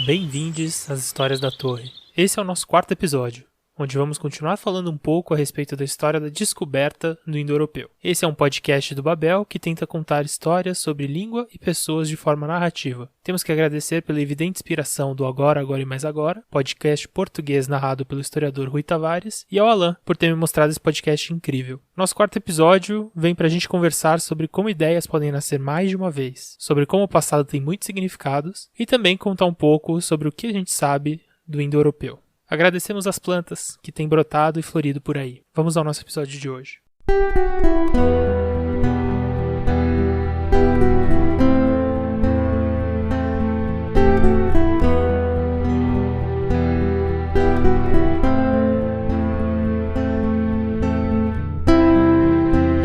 Bem-vindos às Histórias da Torre. Esse é o nosso quarto episódio, onde vamos continuar falando um pouco a respeito da história da descoberta do indo-europeu. Esse é um podcast do Babel que tenta contar histórias sobre língua e pessoas de forma narrativa. Temos que agradecer pela evidente inspiração do Agora, Agora e Mais Agora, podcast português narrado pelo historiador Rui Tavares, e ao Alan por ter me mostrado esse podcast incrível. Nosso quarto episódio vem pra gente conversar sobre como ideias podem nascer mais de uma vez, sobre como o passado tem muitos significados, e também contar um pouco sobre o que a gente sabe do indo-europeu. Agradecemos as plantas que têm brotado e florido por aí. Vamos ao nosso episódio de hoje.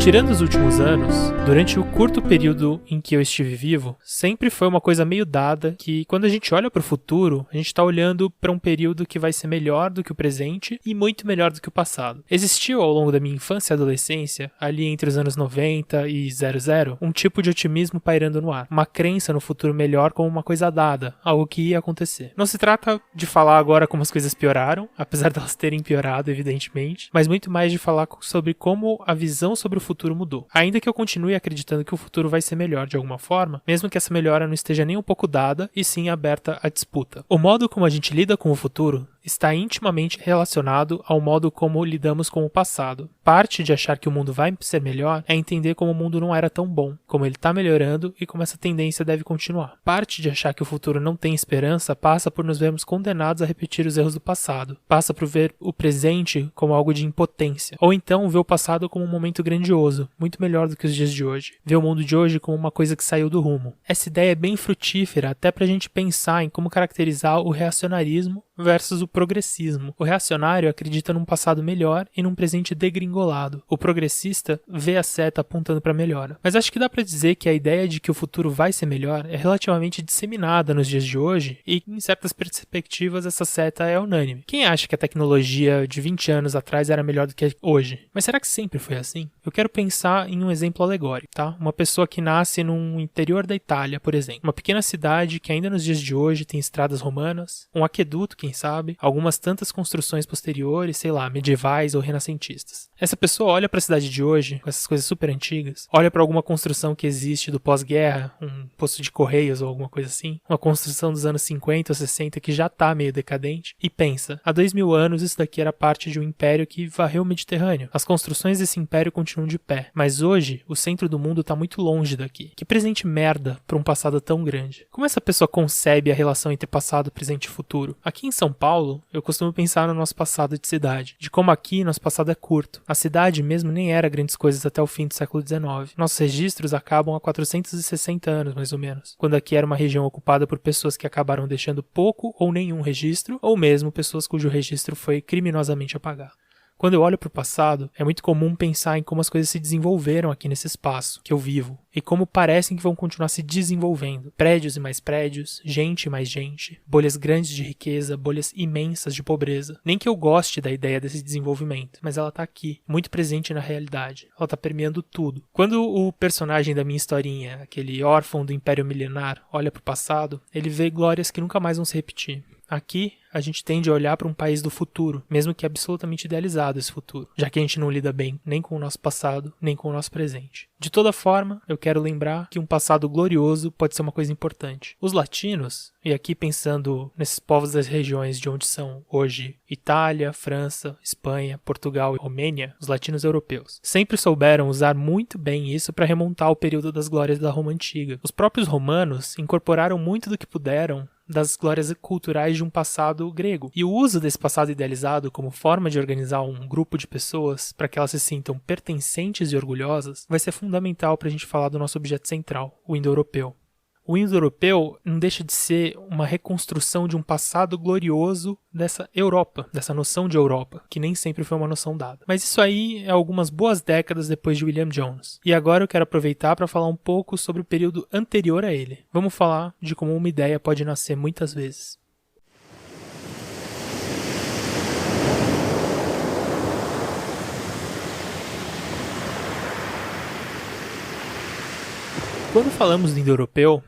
Tirando os últimos anos, durante o curto período em que eu estive vivo, sempre foi uma coisa meio dada que quando a gente olha para o futuro, a gente está olhando para um período que vai ser melhor do que o presente e muito melhor do que o passado. Existiu ao longo da minha infância e adolescência, ali entre os anos 90 e 00, um tipo de otimismo pairando no ar, uma crença no futuro melhor como uma coisa dada, algo que ia acontecer. Não se trata de falar agora como as coisas pioraram, apesar de elas terem piorado, evidentemente, mas muito mais de falar sobre como a visão sobre o futuro mudou. Ainda que eu continue acreditando que o futuro vai ser melhor de alguma forma, mesmo que essa melhora não esteja nem um pouco dada e sim aberta à disputa. O modo como a gente lida com o futuro está intimamente relacionado ao modo como lidamos com o passado. Parte de achar que o mundo vai ser melhor é entender como o mundo não era tão bom, como ele está melhorando e como essa tendência deve continuar. Parte de achar que o futuro não tem esperança passa por nos vermos condenados a repetir os erros do passado. Passa por ver o presente como algo de impotência. Ou então ver o passado como um momento grandioso, muito melhor do que os dias de hoje. Ver o mundo de hoje como uma coisa que saiu do rumo. Essa ideia é bem frutífera até pra gente pensar em como caracterizar o reacionarismo versus o progressismo. O reacionário acredita num passado melhor e num presente degringolado. O progressista vê a seta apontando para melhora. Mas acho que dá para dizer que a ideia de que o futuro vai ser melhor é relativamente disseminada nos dias de hoje e, em certas perspectivas, essa seta é unânime. Quem acha que a tecnologia de 20 anos atrás era melhor do que hoje? Mas será que sempre foi assim? Eu quero pensar em um exemplo alegórico, tá? Uma pessoa que nasce no interior da Itália, por exemplo. Uma pequena cidade que ainda nos dias de hoje tem estradas romanas, um aqueduto, quem sabe, algumas tantas construções posteriores, sei lá, medievais ou renascentistas. Essa pessoa olha para a cidade de hoje, com essas coisas super antigas, olha para alguma construção que existe do pós-guerra, um posto de correios ou alguma coisa assim, uma construção dos anos 50 ou 60 que já tá meio decadente, e pensa, há 2000 anos isso daqui era parte de um império que varreu o Mediterrâneo. As construções desse império continuam de pé, mas hoje o centro do mundo tá muito longe daqui. Que presente merda para um passado tão grande. Como essa pessoa concebe a relação entre passado, presente e futuro? Aqui em São Paulo, eu costumo pensar no nosso passado de cidade, de como aqui nosso passado é curto. A cidade mesmo nem era grandes coisas até o fim do século XIX. Nossos registros acabam há 460 anos, mais ou menos, quando aqui era uma região ocupada por pessoas que acabaram deixando pouco ou nenhum registro, ou mesmo pessoas cujo registro foi criminosamente apagado. Quando eu olho para o passado, é muito comum pensar em como as coisas se desenvolveram aqui nesse espaço que eu vivo e como parecem que vão continuar se desenvolvendo. Prédios e mais prédios, gente e mais gente, bolhas grandes de riqueza, bolhas imensas de pobreza. Nem que eu goste da ideia desse desenvolvimento, mas ela está aqui, muito presente na realidade. Ela está permeando tudo. Quando o personagem da minha historinha, aquele órfão do Império Milenar, olha para o passado, ele vê glórias que nunca mais vão se repetir. Aqui, a gente tende a olhar para um país do futuro, mesmo que absolutamente idealizado esse futuro, já que a gente não lida bem nem com o nosso passado, nem com o nosso presente. De toda forma, eu quero lembrar que um passado glorioso pode ser uma coisa importante. Os latinos, e aqui pensando nesses povos das regiões de onde são hoje Itália, França, Espanha, Portugal e Romênia, os latinos europeus, sempre souberam usar muito bem isso para remontar ao período das glórias da Roma Antiga. Os próprios romanos incorporaram muito do que puderam das glórias culturais de um passado grego. E o uso desse passado idealizado como forma de organizar um grupo de pessoas para que elas se sintam pertencentes e orgulhosas vai ser fundamental para a gente falar do nosso objeto central, o indo-europeu. O indo-europeu não deixa de ser uma reconstrução de um passado glorioso dessa Europa, dessa noção de Europa, que nem sempre foi uma noção dada. Mas isso aí é algumas boas décadas depois de William Jones. E agora eu quero aproveitar para falar um pouco sobre o período anterior a ele. Vamos falar de como uma ideia pode nascer muitas vezes. Quando falamos do indo-europeu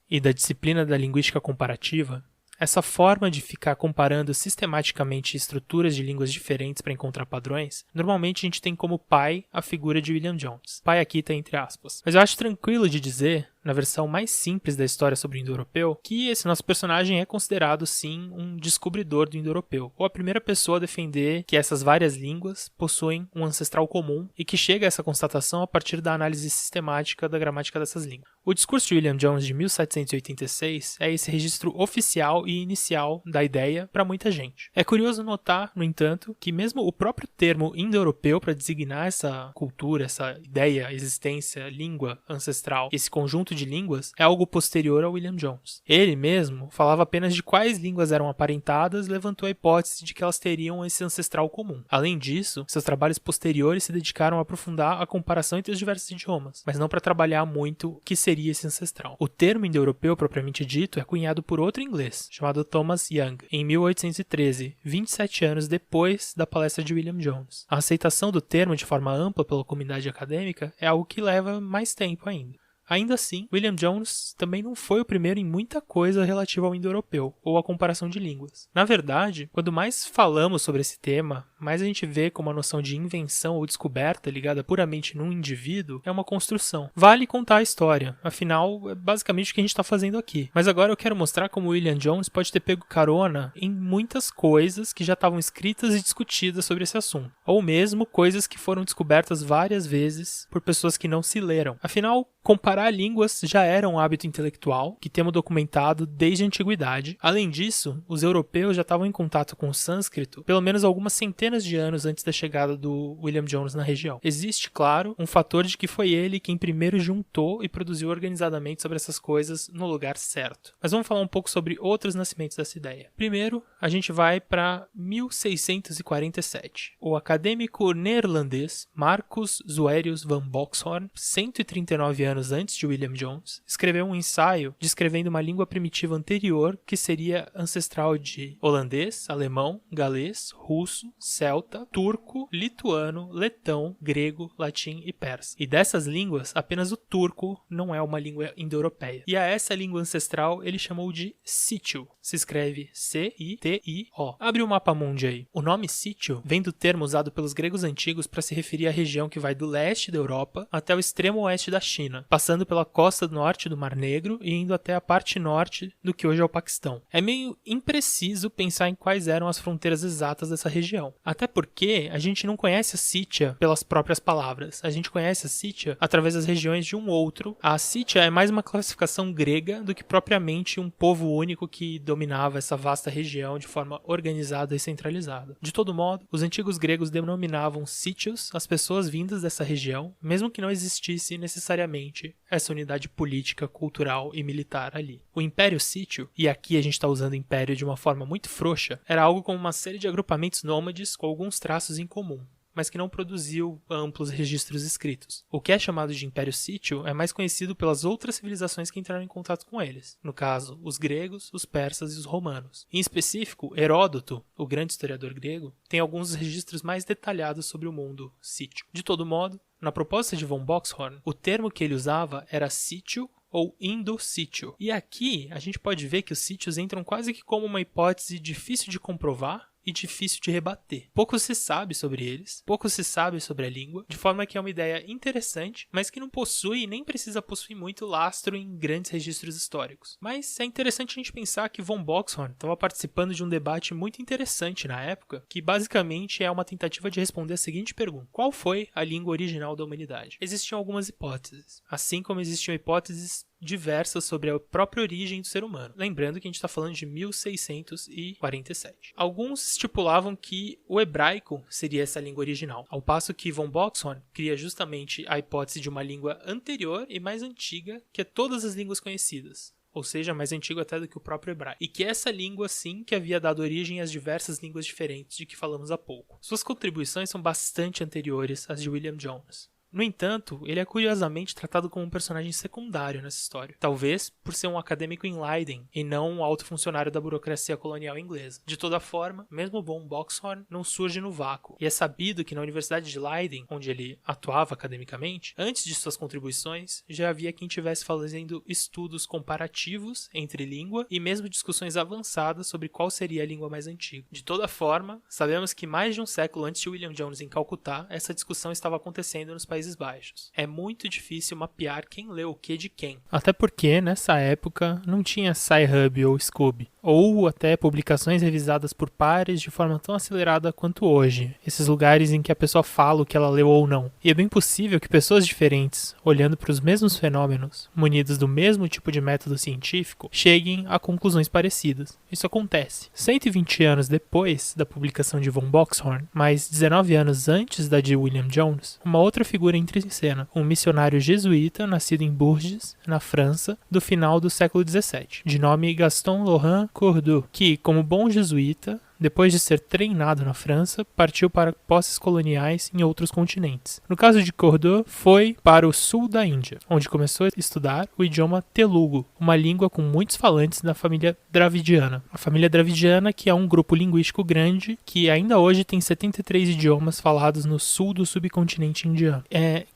e da disciplina da linguística comparativa, Essa forma de ficar comparando sistematicamente estruturas de línguas diferentes para encontrar padrões, normalmente a gente tem como pai a figura de William Jones. Pai aqui está entre aspas. Mas eu acho tranquilo de dizer, na versão mais simples da história sobre o indo-europeu, que esse nosso personagem é considerado, sim, um descobridor do indo-europeu, ou a primeira pessoa a defender que essas várias línguas possuem um ancestral comum e que chega a essa constatação a partir da análise sistemática da gramática dessas línguas. O discurso de William Jones de 1786 é esse registro oficial e inicial da ideia para muita gente. É curioso notar, no entanto, que mesmo o próprio termo indo-europeu para designar essa cultura, essa ideia, existência, língua ancestral, esse conjunto de línguas, é algo posterior ao William Jones. Ele mesmo falava apenas de quais línguas eram aparentadas e levantou a hipótese de que elas teriam esse ancestral comum. Além disso, seus trabalhos posteriores se dedicaram a aprofundar a comparação entre os diversos idiomas, mas não para trabalhar muito o que seria esse ancestral. O termo indo-europeu propriamente dito é cunhado por outro inglês, chamado Thomas Young, em 1813, 27 anos depois da palestra de William Jones. A aceitação do termo de forma ampla pela comunidade acadêmica é algo que leva mais tempo ainda. Ainda assim, William Jones também não foi o primeiro em muita coisa relativa ao indo-europeu, ou à comparação de línguas. Na verdade, quando mais falamos sobre esse tema, mais a gente vê como a noção de invenção ou descoberta ligada puramente num indivíduo é uma construção. Vale contar a história, afinal, é basicamente o que a gente está fazendo aqui. Mas agora eu quero mostrar como William Jones pode ter pego carona em muitas coisas que já estavam escritas e discutidas sobre esse assunto, ou mesmo coisas que foram descobertas várias vezes por pessoas que não se leram. Afinal, comparar línguas já era um hábito intelectual que temos documentado desde a antiguidade. Além disso, os europeus já estavam em contato com o sânscrito pelo menos algumas centenas de anos antes da chegada do William Jones na região. Existe, claro, um fator de que foi ele quem primeiro juntou e produziu organizadamente sobre essas coisas no lugar certo. Mas vamos falar um pouco sobre outros nascimentos dessa ideia. Primeiro, a gente vai para 1647. O acadêmico neerlandês Marcus Zuerius van Boxhorn, 139 anos antes de William Jones, escreveu um ensaio descrevendo uma língua primitiva anterior que seria ancestral de holandês, alemão, galês, russo, celta, turco, lituano, letão, grego, latim e persa. E dessas línguas, apenas o turco não é uma língua indo-europeia. E a essa língua ancestral ele chamou de Sítio. Se escreve C-I-T-I-O. Abre o mapa mundi aí. O nome Sítio vem do termo usado pelos gregos antigos para se referir à região que vai do leste da Europa até o extremo oeste da China, passando pela costa norte do Mar Negro e indo até a parte norte do que hoje é o Paquistão. É meio impreciso pensar em quais eram as fronteiras exatas dessa região. Até porque a gente não conhece a Sítia pelas próprias palavras. A gente conhece a Sítia através das regiões de um outro. A Sítia é mais uma classificação grega do que propriamente um povo único que dominava essa vasta região de forma organizada e centralizada. De todo modo, os antigos gregos denominavam sítios as pessoas vindas dessa região, mesmo que não existisse necessariamente essa unidade política, cultural e militar ali. O Império Sítio, e aqui a gente está usando império de uma forma muito frouxa, era algo como uma série de agrupamentos nômades com alguns traços em comum, mas que não produziu amplos registros escritos. O que é chamado de Império Sítio é mais conhecido pelas outras civilizações que entraram em contato com eles. No caso, os gregos, os persas e os romanos. Em específico, Heródoto, o grande historiador grego, tem alguns registros mais detalhados sobre o mundo sítio. De todo modo, na proposta de von Boxhorn, o termo que ele usava era sítio ou indo-sítio. E aqui a gente pode ver que os sítios entram quase que como uma hipótese difícil de comprovar e difícil de rebater. Pouco se sabe sobre eles, pouco se sabe sobre a língua, de forma que é uma ideia interessante, mas que não possui e nem precisa possuir muito lastro em grandes registros históricos. Mas é interessante a gente pensar que von Boxhorn estava participando de um debate muito interessante na época, que basicamente é uma tentativa de responder a seguinte pergunta: qual foi a língua original da humanidade? Existiam algumas hipóteses, assim como existiam hipóteses diversas sobre a própria origem do ser humano. Lembrando que a gente está falando de 1647. Alguns estipulavam que o hebraico seria essa língua original, ao passo que von Boxhorn cria justamente a hipótese de uma língua anterior e mais antiga que todas as línguas conhecidas, ou seja, mais antigo até do que o próprio hebraico. E que essa língua, sim, que havia dado origem às diversas línguas diferentes de que falamos há pouco. Suas contribuições são bastante anteriores às de William Jones. No entanto, ele é curiosamente tratado como um personagem secundário nessa história, talvez por ser um acadêmico em Leiden e não um alto funcionário da burocracia colonial inglesa. De toda forma, mesmo von Boxhorn não surge no vácuo, e é sabido que na Universidade de Leiden, onde ele atuava academicamente, antes de suas contribuições, já havia quem estivesse fazendo estudos comparativos entre língua e mesmo discussões avançadas sobre qual seria a língua mais antiga. De toda forma, sabemos que mais de um século antes de William Jones em Calcutá, essa discussão estava acontecendo nos Países Baixos. É muito difícil mapear quem leu o que de quem. Até porque, nessa época, não tinha Sci-Hub ou Scooby, ou até publicações revisadas por pares de forma tão acelerada quanto hoje, esses lugares em que a pessoa fala o que ela leu ou não. E é bem possível que pessoas diferentes, olhando para os mesmos fenômenos, munidas do mesmo tipo de método científico, cheguem a conclusões parecidas. Isso acontece. 120 anos depois da publicação de von Boxhorn, mas 19 anos antes da de William Jones, uma outra figura entra em cena, um missionário jesuíta nascido em Bourges, na França, do final do século XVII, de nome Gaston Laurent Cordoue, que, como bom jesuíta, depois de ser treinado na França, partiu para posses coloniais em outros continentes. No caso de Cordoue, foi para o sul da Índia, onde começou a estudar o idioma telugu, uma língua com muitos falantes da família dravidiana. A família dravidiana, que é um grupo linguístico grande, que ainda hoje tem 73 idiomas falados no sul do subcontinente indiano.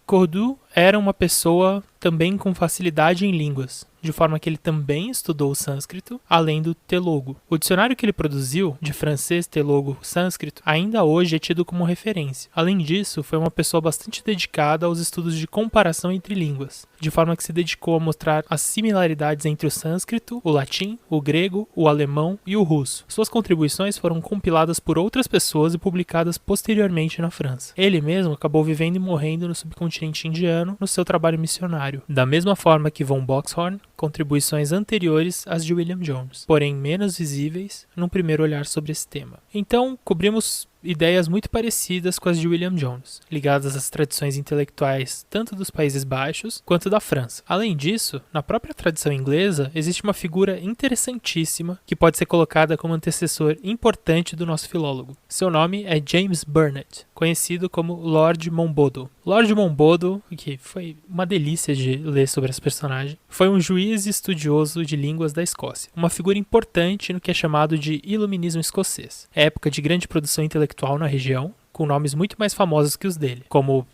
Cordoue era uma pessoa também com facilidade em línguas, de forma que ele também estudou o sânscrito, além do telugu. O dicionário que ele produziu, de francês, telugu, sânscrito, ainda hoje é tido como referência. Além disso, foi uma pessoa bastante dedicada aos estudos de comparação entre línguas, de forma que se dedicou a mostrar as similaridades entre o sânscrito, o latim, o grego, o alemão e o russo. Suas contribuições foram compiladas por outras pessoas e publicadas posteriormente na França. Ele mesmo acabou vivendo e morrendo no subcontinente indiano no seu trabalho missionário, da mesma forma que von Boxhorn, contribuições anteriores às de William Jones, porém menos visíveis num primeiro olhar sobre esse tema. Então, cobrimos ideias muito parecidas com as de William Jones, ligadas às tradições intelectuais tanto dos Países Baixos quanto da França. Além disso, na própria tradição inglesa, existe uma figura interessantíssima que pode ser colocada como antecessor importante do nosso filólogo. Seu nome é James Burnet, conhecido como Lord Monboddo. Lord Monboddo, que foi uma delícia de ler sobre esse personagem, foi um juiz e estudioso de línguas da Escócia, uma figura importante no que é chamado de iluminismo escocês, época de grande produção intelectual na região, com nomes muito mais famosos que os dele, como,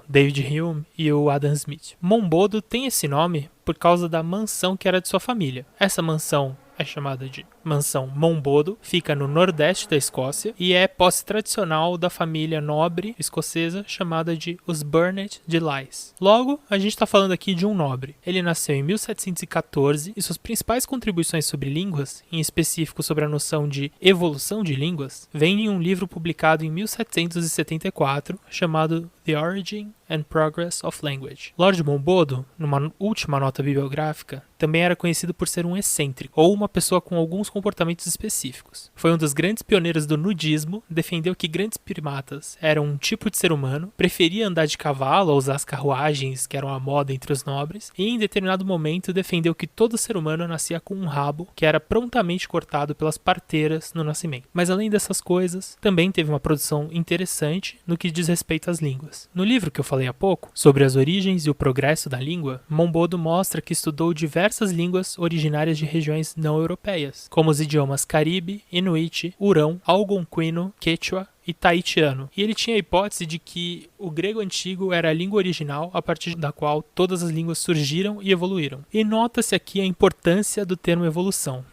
David Hume e o Adam Smith. Monboddo tem esse nome por causa da mansão que era de sua família. Essa mansão é chamada de Mansão Monboddo, fica no nordeste da Escócia e é posse tradicional da família nobre escocesa chamada de os Burnet de Lys. Logo, a gente está falando aqui de um nobre. Ele nasceu em 1714 e suas principais contribuições sobre línguas, em específico sobre a noção de evolução de línguas, vêm em um livro publicado em 1774 chamado The Origin and Progress of Language. Lord Monboddo, numa última nota bibliográfica, também era conhecido por ser um excêntrico, ou uma pessoa com alguns comportamentos específicos. Foi um dos grandes pioneiros do nudismo, defendeu que grandes primatas eram um tipo de ser humano, preferia andar de cavalo ou usar as carruagens que eram a moda entre os nobres, e em determinado momento defendeu que todo ser humano nascia com um rabo que era prontamente cortado pelas parteiras no nascimento. Mas além dessas coisas, também teve uma produção interessante no que diz respeito às línguas. No livro que eu falei há pouco, sobre as origens e o progresso da língua, Monboddo mostra que estudou diversas línguas originárias de regiões não europeias, como os idiomas Caribe, Inuit, Hurão, Algonquino, Quechua e Tahitiano. E ele tinha a hipótese de que o grego antigo era a língua original a partir da qual todas as línguas surgiram e evoluíram. E nota-se aqui a importância do termo evolução.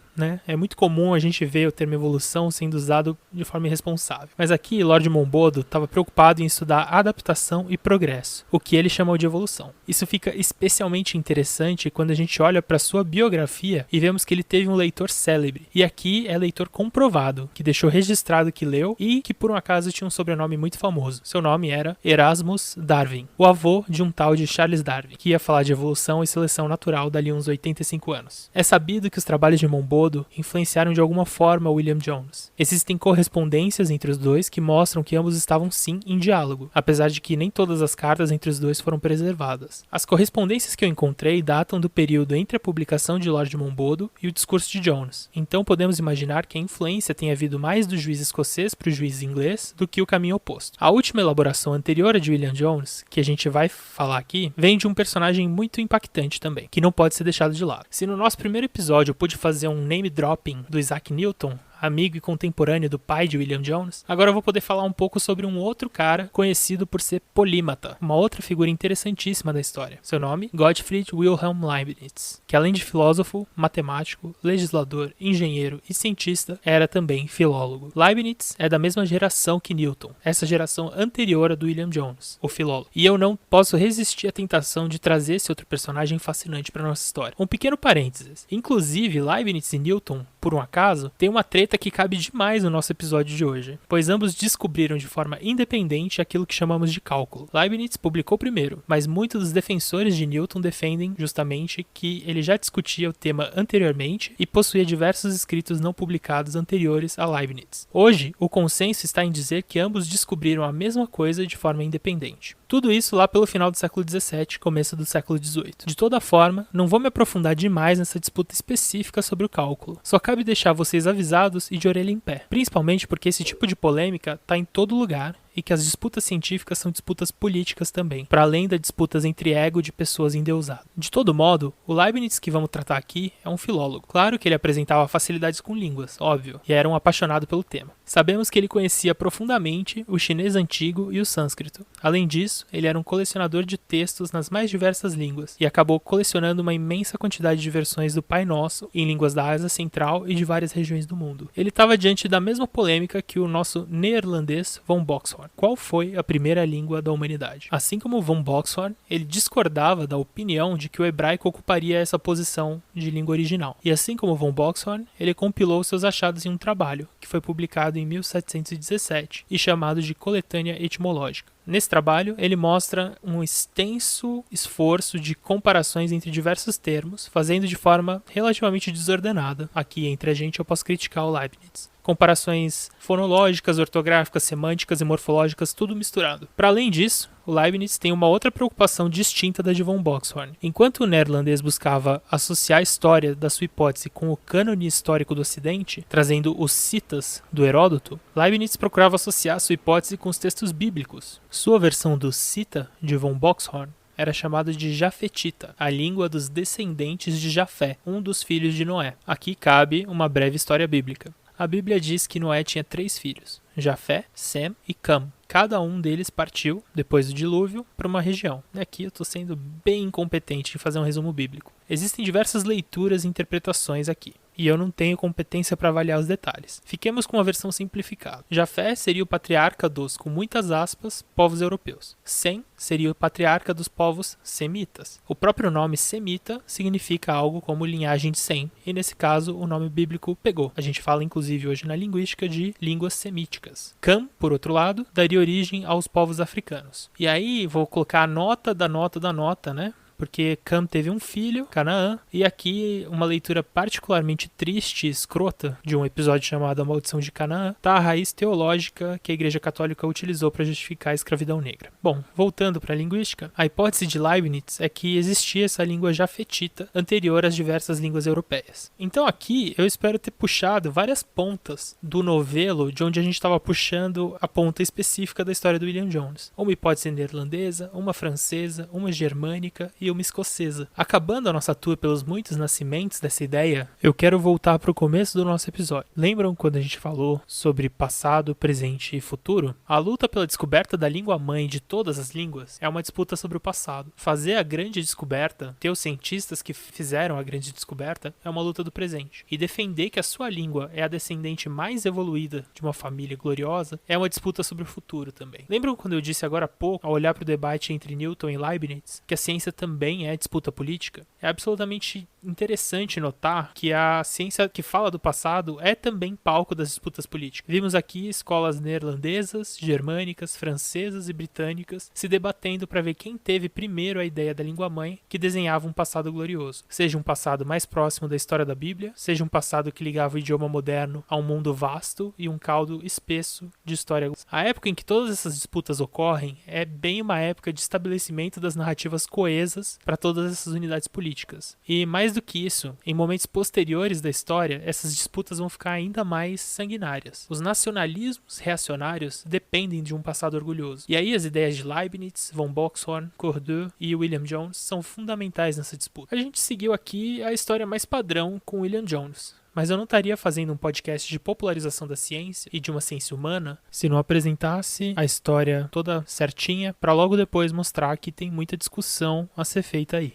É muito comum a gente ver o termo evolução sendo usado de forma irresponsável. Mas aqui, Lord Monboddo estava preocupado em estudar adaptação e progresso, o que ele chamou de evolução. Isso fica especialmente interessante quando a gente olha para sua biografia e vemos que ele teve um leitor célebre. E aqui é leitor comprovado, que deixou registrado que leu e que por um acaso tinha um sobrenome muito famoso. Seu nome era Erasmus Darwin, o avô de um tal de Charles Darwin, que ia falar de evolução e seleção natural dali uns 85 anos. É sabido que os trabalhos de Monboddo Mombodo influenciaram de alguma forma William Jones. Existem correspondências entre os dois que mostram que ambos estavam sim em diálogo, apesar de que nem todas as cartas entre os dois foram preservadas. As correspondências que eu encontrei datam do período entre a publicação de Lord Mombodo e o discurso de Jones, então podemos imaginar que a influência tenha vindo mais do juiz escocês para o juiz inglês do que o caminho oposto. A última elaboração anterior a de William Jones, que a gente vai falar aqui, vem de um personagem muito impactante também, que não pode ser deixado de lado. Se no nosso primeiro episódio eu pude fazer um name dropping do Isaac Newton, amigo e contemporâneo do pai de William Jones, agora eu vou poder falar um pouco sobre um outro cara conhecido por ser polímata, uma outra figura interessantíssima da história. Seu nome? Gottfried Wilhelm Leibniz, que além de filósofo, matemático, legislador, engenheiro e cientista, era também filólogo. Leibniz é da mesma geração que Newton, essa geração anterior à do William Jones, o filólogo. E eu não posso resistir à tentação de trazer esse outro personagem fascinante para nossa história. Um pequeno parênteses. Inclusive, Leibniz e Newton, por um acaso, tem uma treta que cabe demais no nosso episódio de hoje, pois ambos descobriram de forma independente aquilo que chamamos de cálculo. Leibniz publicou primeiro, mas muitos dos defensores de Newton defendem justamente que ele já discutia o tema anteriormente e possuía diversos escritos não publicados anteriores a Leibniz. Hoje, o consenso está em dizer que ambos descobriram a mesma coisa de forma independente. Tudo isso lá pelo final do século XVII, começo do século XVIII. De toda forma, não vou me aprofundar demais nessa disputa específica sobre o cálculo. Só cabe deixar vocês avisados e de orelha em pé. Principalmente porque esse tipo de polêmica está em todo lugar e que as disputas científicas são disputas políticas também, para além das disputas entre ego de pessoas endeusadas. De todo modo, o Leibniz que vamos tratar aqui é um filólogo. Claro que ele apresentava facilidades com línguas, óbvio, e era um apaixonado pelo tema. Sabemos que ele conhecia profundamente o chinês antigo e o sânscrito. Além disso, ele era um colecionador de textos nas mais diversas línguas e acabou colecionando uma imensa quantidade de versões do Pai Nosso em línguas da Ásia Central e de várias regiões do mundo. Ele estava diante da mesma polêmica que o nosso neerlandês von Boxhorn. Qual foi a primeira língua da humanidade? Assim como von Boxhorn, ele discordava da opinião de que o hebraico ocuparia essa posição de língua original. E assim como von Boxhorn, ele compilou seus achados em um trabalho, que foi publicado em 1717 e chamado de Coletânea Etimológica. Nesse trabalho, ele mostra um extenso esforço de comparações entre diversos termos, fazendo de forma relativamente desordenada. Aqui, entre a gente, eu posso criticar o Leibniz. Comparações fonológicas, ortográficas, semânticas e morfológicas, tudo misturado. Para além disso, o Leibniz tem uma outra preocupação distinta da de von Boxhorn. Enquanto o neerlandês buscava associar a história da sua hipótese com o cânone histórico do Ocidente, trazendo os citas do Heródoto, Leibniz procurava associar sua hipótese com os textos bíblicos. Sua versão do cita de von Boxhorn era chamada de jafetita, a língua dos descendentes de Jafé, um dos filhos de Noé. Aqui cabe uma breve história bíblica. A Bíblia diz que Noé tinha 3 filhos, Jafé, Sem e Cam. Cada um deles partiu, depois do dilúvio, para uma região. Aqui eu estou sendo bem incompetente em fazer um resumo bíblico. Existem diversas leituras e interpretações aqui, e eu não tenho competência para avaliar os detalhes. Fiquemos com uma versão simplificada. Jafé seria o patriarca dos, com muitas aspas, povos europeus. Sem seria o patriarca dos povos semitas. O próprio nome semita significa algo como linhagem de Sem, e nesse caso o nome bíblico pegou. A gente fala inclusive hoje na linguística de línguas semíticas. Cam, por outro lado, daria origem aos povos africanos. E aí vou colocar a nota da nota da nota, né? Porque Cam teve um filho, Canaã, e aqui uma leitura particularmente triste e escrota de um episódio chamado A Maldição de Canaã, tá a raiz teológica que a Igreja Católica utilizou para justificar a escravidão negra. Bom, voltando para a linguística, a hipótese de Leibniz é que existia essa língua jafetita anterior às diversas línguas europeias. Então aqui eu espero ter puxado várias pontas do novelo de onde a gente estava puxando a ponta específica da história do William Jones. Uma hipótese neerlandesa, uma francesa, uma germânica e uma escocesa. Acabando a nossa tour pelos muitos nascimentos dessa ideia, eu quero voltar para o começo do nosso episódio. Lembram quando a gente falou sobre passado, presente e futuro? A luta pela descoberta da língua-mãe de todas as línguas é uma disputa sobre o passado. Fazer a grande descoberta, ter os cientistas que fizeram a grande descoberta, é uma luta do presente. E defender que a sua língua é a descendente mais evoluída de uma família gloriosa é uma disputa sobre o futuro também. Lembram quando eu disse agora há pouco, ao olhar para o debate entre Newton e Leibniz, que a ciência também também é disputa política, é absolutamente interessante notar que a ciência que fala do passado é também palco das disputas políticas. Vimos aqui escolas neerlandesas, germânicas, francesas e britânicas se debatendo para ver quem teve primeiro a ideia da língua-mãe que desenhava um passado glorioso. Seja um passado mais próximo da história da Bíblia, seja um passado que ligava o idioma moderno a um mundo vasto e um caldo espesso de história. A época em que todas essas disputas ocorrem é bem uma época de estabelecimento das narrativas coesas para todas essas unidades políticas. E mais do que isso, em momentos posteriores da história, essas disputas vão ficar ainda mais sanguinárias. Os nacionalismos reacionários dependem de um passado orgulhoso. E aí as ideias de Leibniz, von Boxhorn, Cordoue e William Jones são fundamentais nessa disputa. A gente seguiu aqui a história mais padrão com William Jones. Mas eu não estaria fazendo um podcast de popularização da ciência e de uma ciência humana se não apresentasse a história toda certinha para logo depois mostrar que tem muita discussão a ser feita aí.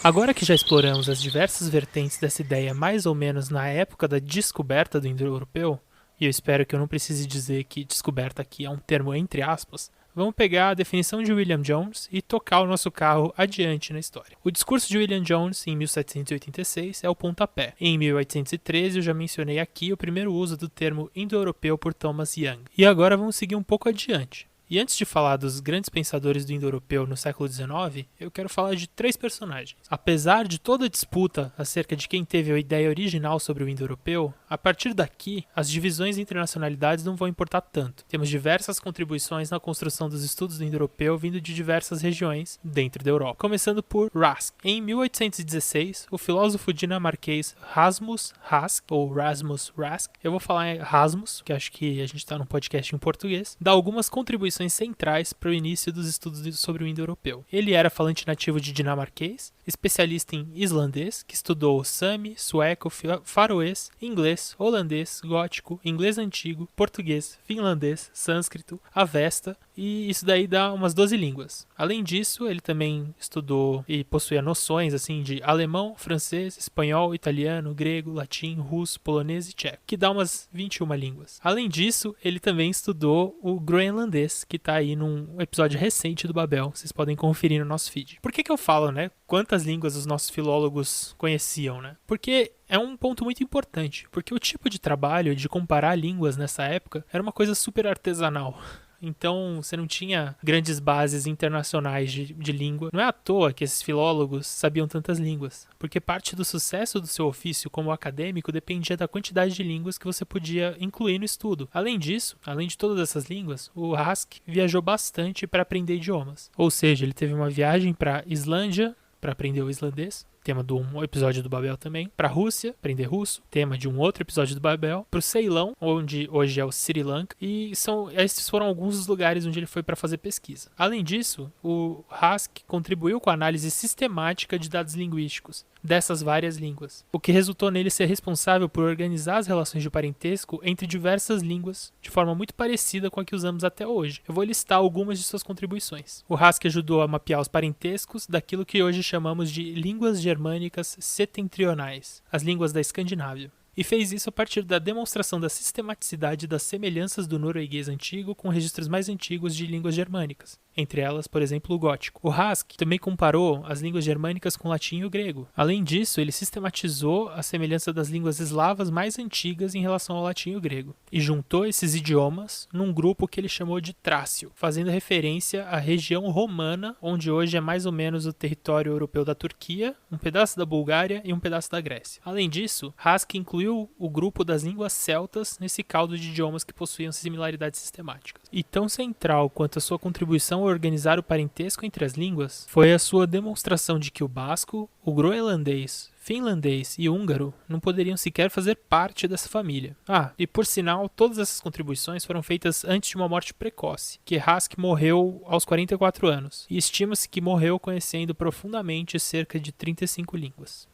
Agora que já exploramos as diversas vertentes dessa ideia mais ou menos na época da descoberta do indo-europeu, e eu espero que eu não precise dizer que descoberta aqui é um termo entre aspas, vamos pegar a definição de William Jones e tocar o nosso carro adiante na história. O discurso de William Jones, em 1786, é o pontapé. Em 1813, eu já mencionei aqui o primeiro uso do termo indo-europeu por Thomas Young. E agora vamos seguir um pouco adiante. E antes de falar dos grandes pensadores do indo-europeu no século XIX, eu quero falar de 3 personagens. Apesar de toda a disputa acerca de quem teve a ideia original sobre o indo-europeu, a partir daqui, as divisões entre nacionalidades não vão importar tanto. Temos diversas contribuições na construção dos estudos do indo-europeu vindo de diversas regiões dentro da Europa. Começando por Rask. Em 1816, o filósofo dinamarquês Rasmus Rask, ou Rasmus Rask, eu vou falar em Rasmus, que acho que a gente está num podcast em português, dá algumas contribuições centrais para o início dos estudos sobre o indo-europeu. Ele era falante nativo de dinamarquês, especialista em islandês, que estudou sami, sueco, faroês, inglês, holandês, gótico, inglês antigo, português, finlandês, sânscrito, avesta, e isso daí dá umas 12 línguas. Além disso, ele também estudou e possuía noções assim de alemão, francês, espanhol, italiano, grego, latim, russo, polonês e tcheco, que dá umas 21 línguas. Além disso, ele também estudou o groenlandês, que está aí num episódio recente do Babel, vocês podem conferir no nosso feed. Por que eu falo, né? Quantas línguas os nossos filólogos conheciam, né? Porque é um ponto muito importante, porque o tipo de trabalho de comparar línguas nessa época era uma coisa super artesanal. Então, você não tinha grandes bases internacionais de língua. Não é à toa que esses filólogos sabiam tantas línguas, porque parte do sucesso do seu ofício como acadêmico dependia da quantidade de línguas que você podia incluir no estudo. Além disso, além de todas essas línguas, o Rask viajou bastante para aprender idiomas. Ou seja, ele teve uma viagem para Islândia para aprender o islandês, tema de um episódio do Babel também, para a Rússia, aprender russo, tema de um outro episódio do Babel, para o Ceilão, onde hoje é o Sri Lanka, e esses foram alguns dos lugares onde ele foi para fazer pesquisa. Além disso, o Rask contribuiu com a análise sistemática de dados linguísticos dessas várias línguas, o que resultou nele ser responsável por organizar as relações de parentesco entre diversas línguas de forma muito parecida com a que usamos até hoje. Eu vou listar algumas de suas contribuições. O Rask ajudou a mapear os parentescos daquilo que hoje chamamos de línguas germânicas setentrionais, as línguas da Escandinávia. E fez isso a partir da demonstração da sistematicidade das semelhanças do norueguês antigo com registros mais antigos de línguas germânicas, entre elas, por exemplo, o gótico. O Rask também comparou as línguas germânicas com o latim e o grego. Além disso, ele sistematizou a semelhança das línguas eslavas mais antigas em relação ao latim e o grego, e juntou esses idiomas num grupo que ele chamou de Trácio, fazendo referência à região romana, onde hoje é mais ou menos o território europeu da Turquia, um pedaço da Bulgária e um pedaço da Grécia. Além disso, Rask incluiu o grupo das línguas celtas nesse caldo de idiomas que possuíam similaridades sistemáticas. E tão central quanto a sua contribuição a organizar o parentesco entre as línguas foi a sua demonstração de que o basco, o groenlandês, finlandês e húngaro não poderiam sequer fazer parte dessa família. E por sinal, todas essas contribuições foram feitas antes de uma morte precoce, que Rask morreu aos 44 anos, e estima-se que morreu conhecendo profundamente cerca de 35 línguas.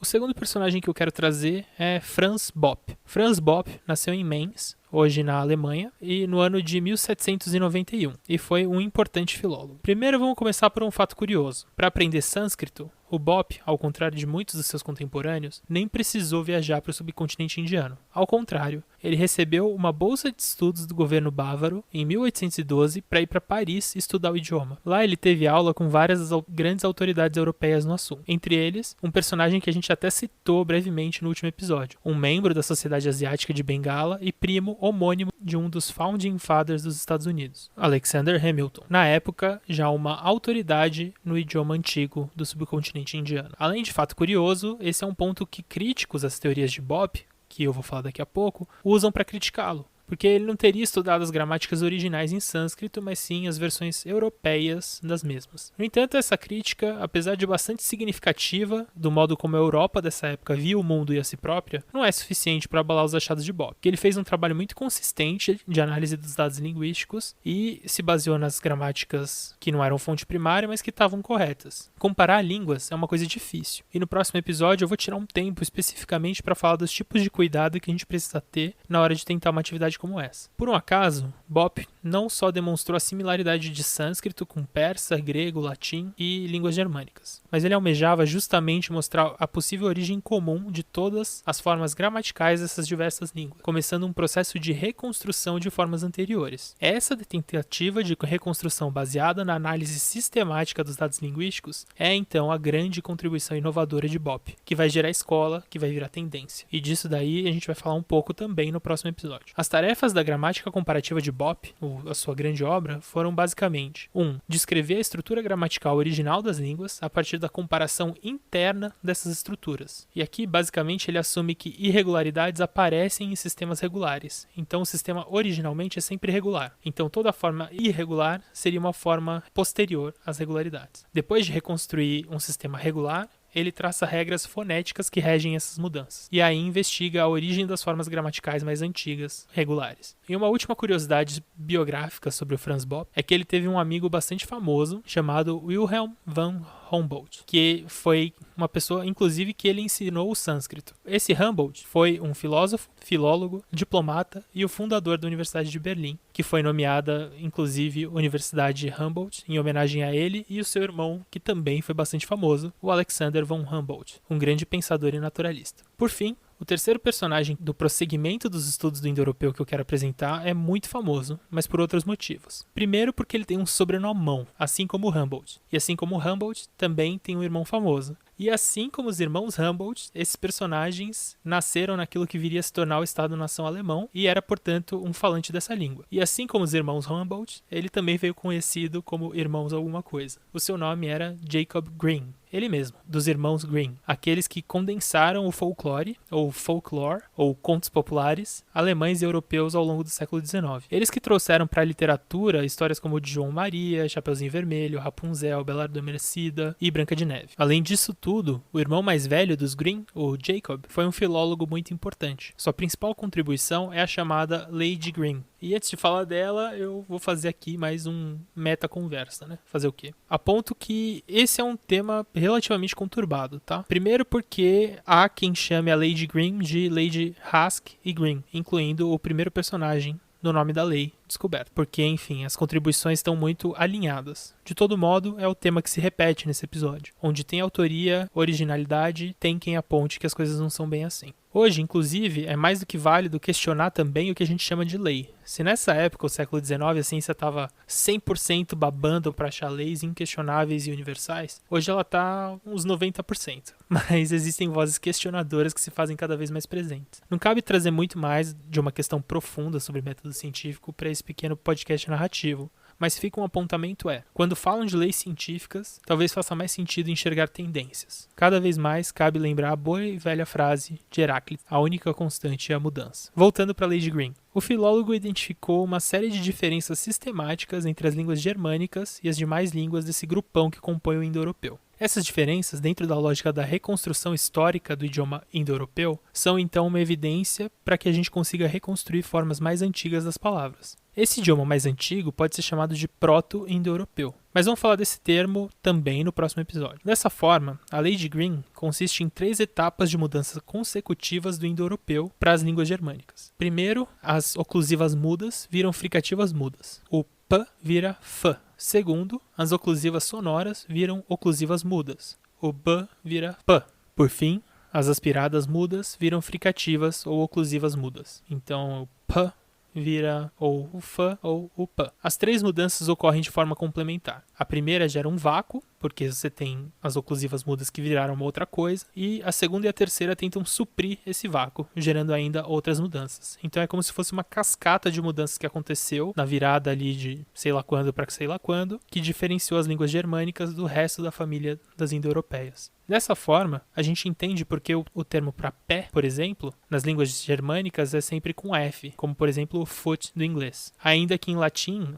O segundo personagem que eu quero trazer é Franz Bopp. Franz Bopp nasceu em Mainz, hoje na Alemanha, e no ano de 1791, e foi um importante filólogo. Primeiro vamos começar por um fato curioso. Para aprender sânscrito, o Bopp, ao contrário de muitos dos seus contemporâneos, nem precisou viajar para o subcontinente indiano. Ao contrário, ele recebeu uma bolsa de estudos do governo bávaro em 1812 para ir para Paris estudar o idioma. Lá ele teve aula com várias grandes autoridades europeias no assunto. Entre eles, um personagem que a gente até citou brevemente no último episódio, um membro da Sociedade Asiática de Bengala e primo homônimo de um dos Founding Fathers dos Estados Unidos, Alexander Hamilton. Na época, já uma autoridade no idioma antigo do subcontinente indiano. Além de fato curioso, esse é um ponto que críticos às teorias de Bopp, que eu vou falar daqui a pouco, usam para criticá-lo. Porque ele não teria estudado as gramáticas originais em sânscrito, mas sim as versões europeias das mesmas. No entanto, essa crítica, apesar de bastante significativa do modo como a Europa dessa época via o mundo e a si própria, não é suficiente para abalar os achados de Bopp. Ele fez um trabalho muito consistente de análise dos dados linguísticos e se baseou nas gramáticas que não eram fonte primária, mas que estavam corretas. Comparar línguas é uma coisa difícil. E no próximo episódio eu vou tirar um tempo especificamente para falar dos tipos de cuidado que a gente precisa ter na hora de tentar uma atividade como essa. Por um acaso, Bopp não só demonstrou a similaridade de sânscrito com persa, grego, latim e línguas germânicas, mas ele almejava justamente mostrar a possível origem comum de todas as formas gramaticais dessas diversas línguas, começando um processo de reconstrução de formas anteriores. Essa tentativa de reconstrução baseada na análise sistemática dos dados linguísticos é então a grande contribuição inovadora de Bopp, que vai gerar escola, que vai virar tendência. E disso daí a gente vai falar um pouco também no próximo episódio. As tarefas da gramática comparativa de Bopp, a sua grande obra, foram basicamente 1. Descrever a estrutura gramatical original das línguas a partir da comparação interna dessas estruturas. E aqui, basicamente, ele assume que irregularidades aparecem em sistemas regulares. Então, o sistema originalmente é sempre regular. Então, toda forma irregular seria uma forma posterior às regularidades. Depois de reconstruir um sistema regular, ele traça regras fonéticas que regem essas mudanças. E aí investiga a origem das formas gramaticais mais antigas, regulares. E uma última curiosidade biográfica sobre o Franz Bopp é que ele teve um amigo bastante famoso chamado Wilhelm von Humboldt, que foi uma pessoa, inclusive, que ele ensinou o sânscrito. Esse Humboldt foi um filósofo, filólogo, diplomata e o fundador da Universidade de Berlim, que foi nomeada, inclusive, Universidade Humboldt, em homenagem a ele e o seu irmão, que também foi bastante famoso, o Alexander von Humboldt, um grande pensador e naturalista. Por fim, o terceiro personagem do prosseguimento dos estudos do indo-europeu que eu quero apresentar é muito famoso, mas por outros motivos. Primeiro porque ele tem um sobrenomão, assim como Humboldt. E assim como Humboldt, também tem um irmão famoso. E assim como os irmãos Humboldt, esses personagens nasceram naquilo que viria a se tornar o Estado-nação alemão e era, portanto, um falante dessa língua. E assim como os irmãos Humboldt, ele também veio conhecido como Irmãos Alguma Coisa. O seu nome era Jacob Grimm. Ele mesmo, dos irmãos Grimm, aqueles que condensaram o folclore, ou folklore, ou contos populares, alemães e europeus ao longo do século XIX. Eles que trouxeram para a literatura histórias como o de João Maria, Chapeuzinho Vermelho, Rapunzel, Bela Adormecida e Branca de Neve. Além disso tudo, o irmão mais velho dos Grimm, o Jacob, foi um filólogo muito importante. Sua principal contribuição é a chamada Lei de Grimm. E antes de falar dela, eu vou fazer aqui mais um meta-conversa, né? Fazer o quê? Aponto que esse é um tema relativamente conturbado, tá? Primeiro porque há quem chame a Lei de Grimm de Lei de Hask e Grimm, incluindo o primeiro personagem no nome da lei descoberto, porque, enfim, as contribuições estão muito alinhadas. De todo modo, é o tema que se repete nesse episódio. Onde tem autoria, originalidade, tem quem aponte que as coisas não são bem assim. Hoje, inclusive, é mais do que válido questionar também o que a gente chama de lei. Se nessa época, o século XIX, a ciência estava 100% babando para achar leis inquestionáveis e universais, hoje ela está uns 90%. Mas existem vozes questionadoras que se fazem cada vez mais presentes. Não cabe trazer muito mais de uma questão profunda sobre método científico para esse pequeno podcast narrativo. Mas fica um apontamento quando falam de leis científicas, talvez faça mais sentido enxergar tendências. Cada vez mais cabe lembrar a boa e velha frase de Heráclito, a única constante é a mudança. Voltando para a Lei de Grimm. O filólogo identificou uma série de diferenças sistemáticas entre as línguas germânicas e as demais línguas desse grupão que compõe o indo-europeu. Essas diferenças, dentro da lógica da reconstrução histórica do idioma indo-europeu, são então uma evidência para que a gente consiga reconstruir formas mais antigas das palavras. Esse idioma mais antigo pode ser chamado de proto-indo-europeu, mas vamos falar desse termo também no próximo episódio. Dessa forma, a lei de Green consiste em 3 etapas de mudanças consecutivas do indo-europeu para as línguas germânicas. Primeiro, as oclusivas mudas viram fricativas mudas. O P vira F. Segundo, as oclusivas sonoras viram oclusivas mudas. O B vira P. Por fim, as aspiradas mudas viram fricativas ou oclusivas mudas. Então, o P vira ou o F ou o P. As 3 mudanças ocorrem de forma complementar. A primeira gera um vácuo, porque você tem as oclusivas mudas que viraram uma outra coisa, e a segunda e a terceira tentam suprir esse vácuo, gerando ainda outras mudanças. Então é como se fosse uma cascata de mudanças que aconteceu na virada ali de sei lá quando para sei lá quando, que diferenciou as línguas germânicas do resto da família das indo-europeias. Dessa forma, a gente entende porque o termo para pé, por exemplo, nas línguas germânicas é sempre com F, como por exemplo o foot do inglês. Ainda que em latim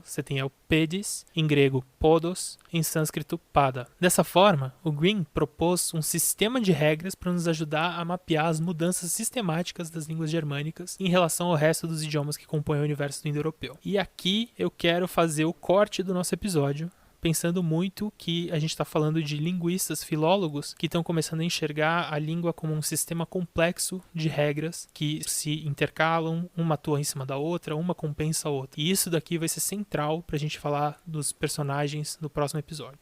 você tenha o pedis, em grego podos, em sânscrito pada. Dessa forma, o Green propôs um sistema de regras para nos ajudar a mapear as mudanças sistemáticas das línguas germânicas em relação ao resto dos idiomas que compõem o universo do indo-europeu. E aqui eu quero fazer o corte do nosso episódio, pensando muito que a gente está falando de linguistas, filólogos, que estão começando a enxergar a língua como um sistema complexo de regras que se intercalam, uma atua em cima da outra, uma compensa a outra. E isso daqui vai ser central para a gente falar dos personagens no próximo episódio.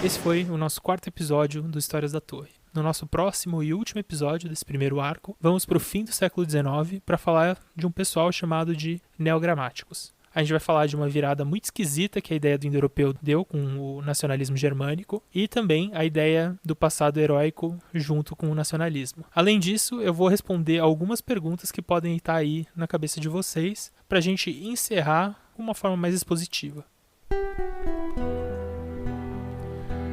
Esse foi o nosso 4º episódio do Histórias da Torre. No nosso próximo e último episódio desse primeiro arco, vamos para o fim do século XIX para falar de um pessoal chamado de neogramáticos. A gente vai falar de uma virada muito esquisita que a ideia do indo-europeu deu com o nacionalismo germânico e também a ideia do passado heróico junto com o nacionalismo. Além disso, eu vou responder algumas perguntas que podem estar aí na cabeça de vocês para a gente encerrar de uma forma mais expositiva.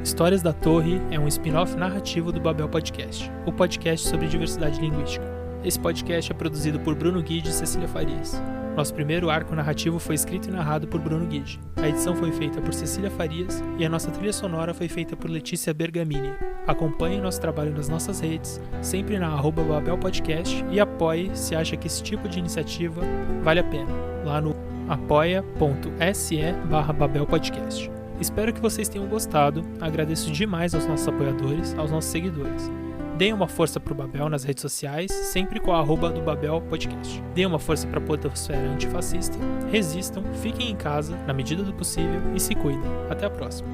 Histórias da Torre é um spin-off narrativo do Babel Podcast, o podcast sobre diversidade linguística. Esse podcast é produzido por Bruno Guide e Cecília Farias. Nosso primeiro arco narrativo foi escrito e narrado por Bruno Guide. A edição foi feita por Cecília Farias e a nossa trilha sonora foi feita por Letícia Bergamini. Acompanhe nosso trabalho nas nossas redes, sempre na @Babel Podcast, e apoie se acha que esse tipo de iniciativa vale a pena, lá no apoia.se/Babel Podcast. Espero que vocês tenham gostado, agradeço demais aos nossos apoiadores, aos nossos seguidores. Deem uma força pro Babel nas redes sociais, sempre com a @ do Babel Podcast. Deem uma força pra podosfera antifascista, resistam, fiquem em casa, na medida do possível, e se cuidem. Até a próxima.